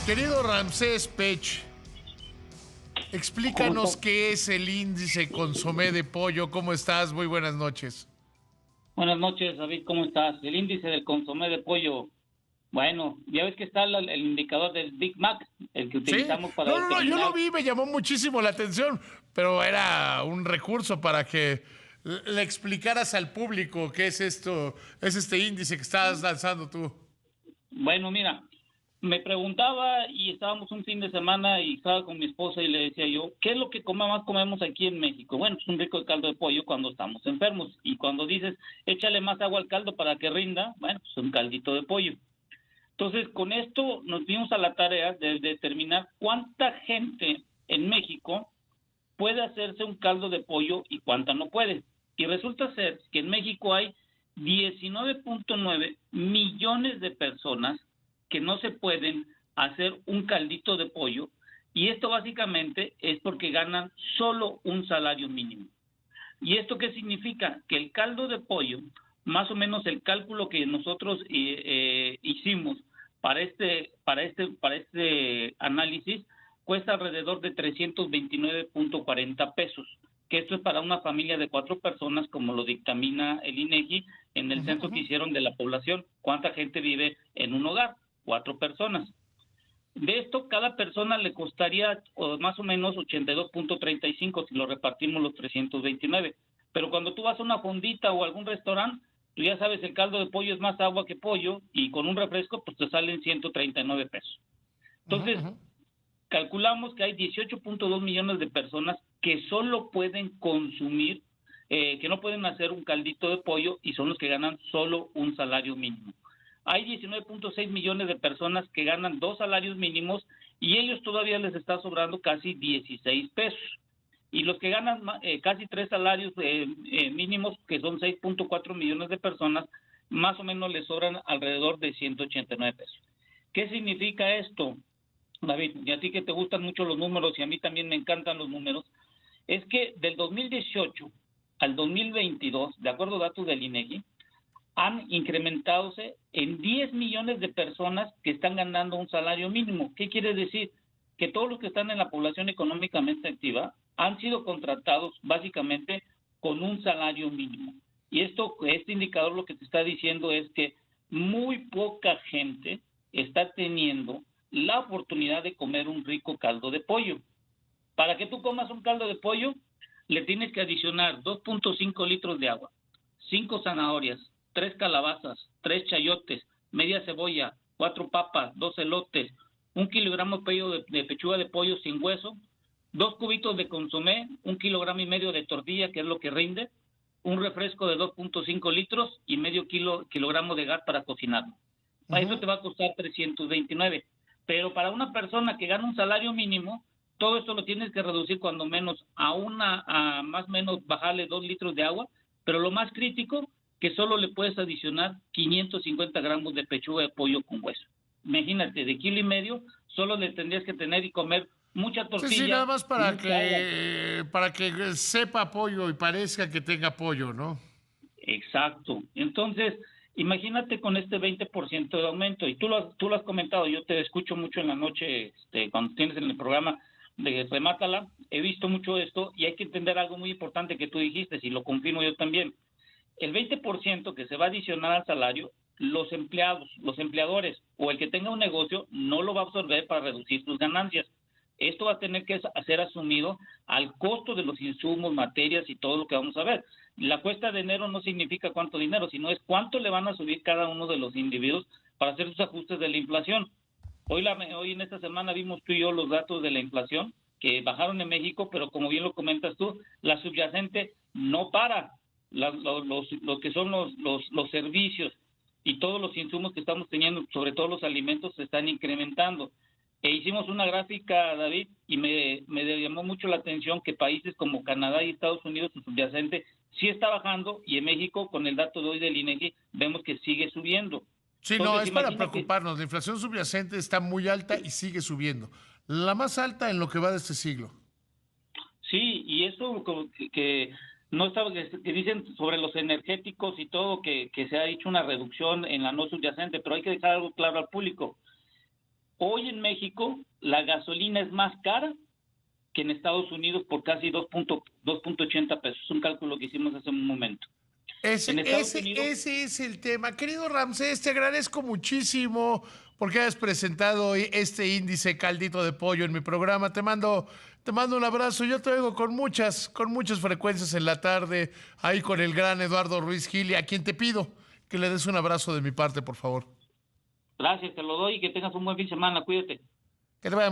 Querido Ramsés Pech, ¿Cómo explícanos estás? qué es el índice consomé de pollo. ¿Cómo estás? Muy buenas noches. Buenas noches, David, ¿cómo estás? El índice del consomé de pollo. Bueno, ya ves que está el indicador del Big Mac, el que ¿Sí? utilizamos para No, no, no, yo lo determinar. vi, me llamó muchísimo la atención, pero era un recurso para que le explicaras al público qué es esto, es este índice que estás lanzando tú. Bueno, mira, me preguntaba y estábamos un fin de semana y estaba con mi esposa y le decía yo, ¿qué es lo que más comemos aquí en México? Bueno, pues un rico caldo de pollo cuando estamos enfermos. Y cuando dices, échale más agua al caldo para que rinda, bueno, pues un caldito de pollo. Entonces, con esto nos dimos a la tarea de determinar cuánta gente en México puede hacerse un caldo de pollo y cuánta no puede. Y resulta ser que en México hay 19.9 millones de personas que no se pueden hacer un caldito de pollo, y esto básicamente es porque ganan solo un salario mínimo. ¿Y esto qué significa? Que el caldo de pollo, más o menos el cálculo que nosotros hicimos para este análisis, cuesta alrededor de 329.40 pesos, que esto es para una familia de 4 personas, como lo dictamina el INEGI en el Ujú, censo que ujú. hicieron de la población. ¿Cuánta gente vive en un hogar? 4 personas. De esto, cada persona le costaría más o menos 82.35 si lo repartimos los 329. Pero cuando tú vas a una fondita o algún restaurante, tú ya sabes, el caldo de pollo es más agua que pollo, y con un refresco pues te salen 139 pesos. Ujú, Entonces, ujú. calculamos que hay 18.2 millones de personas que solo pueden consumir, que no pueden hacer un caldito de pollo, y son los que ganan solo un salario mínimo. Hay 19.6 millones de personas que ganan dos salarios mínimos, y ellos todavía les está sobrando casi 16 pesos. Y los que ganan casi tres salarios mínimos, que son 6.4 millones de personas, más o menos les sobran alrededor de 189 pesos. ¿Qué significa esto, David? Y a ti que te gustan mucho los números, y a mí también me encantan los números, es que del 2018 al 2022, de acuerdo a datos del INEGI, han incrementadose en 10 millones de personas que están ganando un salario mínimo. ¿Qué quiere decir? Que todos los que están en la población económicamente activa han sido contratados básicamente con un salario mínimo. Y este indicador lo que te está diciendo es que muy poca gente está teniendo la oportunidad de comer un rico caldo de pollo. Para que tú comas un caldo de pollo, le tienes que adicionar 2.5 litros de agua, 5 zanahorias, 3 calabazas, 3 chayotes, media cebolla, 4 papas, 2 elotes, 1 kilogramo de pechuga de pollo sin hueso, 2 cubitos de consomé, 1,5 kilogramos de tortilla, que es lo que rinde, un refresco de 2.5 litros y medio kilogramo de gas para cocinarlo. Para eso Ujú. te va a costar 329. Pero para una persona que gana un salario mínimo, todo esto lo tienes que reducir cuando menos a más o menos bajarle 2 litros de agua, pero lo más crítico, que solo le puedes adicionar 550 gramos de pechuga de pollo con hueso. Imagínate, de kilo y medio, solo le tendrías que tener y comer mucha Sí, sí, nada tortilla más y mucha agua. para que sepa pollo y parezca que tenga pollo, ¿no? Exacto. Entonces, imagínate con este 20% de aumento, y tú lo has comentado, yo te escucho mucho en la noche, cuando tienes en el programa de Remátala, he visto mucho esto, y hay que entender algo muy importante que tú dijiste, y lo confirmo yo también. El 20% que se va a adicionar al salario, los empleados, los empleadores o el que tenga un negocio no lo va a absorber para reducir sus ganancias. Esto va a tener que ser asumido al costo de los insumos, materias y todo lo que vamos a ver. La cuesta de enero no significa cuánto dinero, sino es cuánto le van a subir cada uno de los individuos para hacer sus ajustes de la inflación. Hoy en esta semana vimos tú y yo los datos de la inflación que bajaron en México, pero como bien lo comentas tú, la subyacente no para. Lo que son los servicios y todos los insumos que estamos teniendo, sobre todo los alimentos, se están incrementando. Hicimos una gráfica, David, y me llamó mucho la atención que países como Canadá y Estados Unidos, su subyacente, sí está bajando, y en México, con el dato de hoy del INEGI, vemos que sigue subiendo. Sí, no, Entonces, es para imagínate. preocuparnos. La inflación subyacente está muy alta y sigue subiendo. La más alta en lo que va de este siglo. Sí, y eso como que no estaba, que dicen sobre los energéticos y todo, que se ha hecho una reducción en la no subyacente, pero hay que dejar algo claro al público. Hoy en México la gasolina es más cara que en Estados Unidos por casi 2.80 pesos. Es un cálculo que hicimos hace un momento. Ese, En Estados ese, Unidos, ese es el tema. Querido Ramsés, te agradezco muchísimo porque has presentado hoy este índice caldito de pollo en mi programa. Te mando un abrazo. Yo te oigo con muchas frecuencias en la tarde, ahí con el gran Eduardo Ruiz Gili, a quien te pido que le des un abrazo de mi parte, por favor. gracias, te lo doy y que tengas un buen fin de semana. Cuídate. Que te vaya muy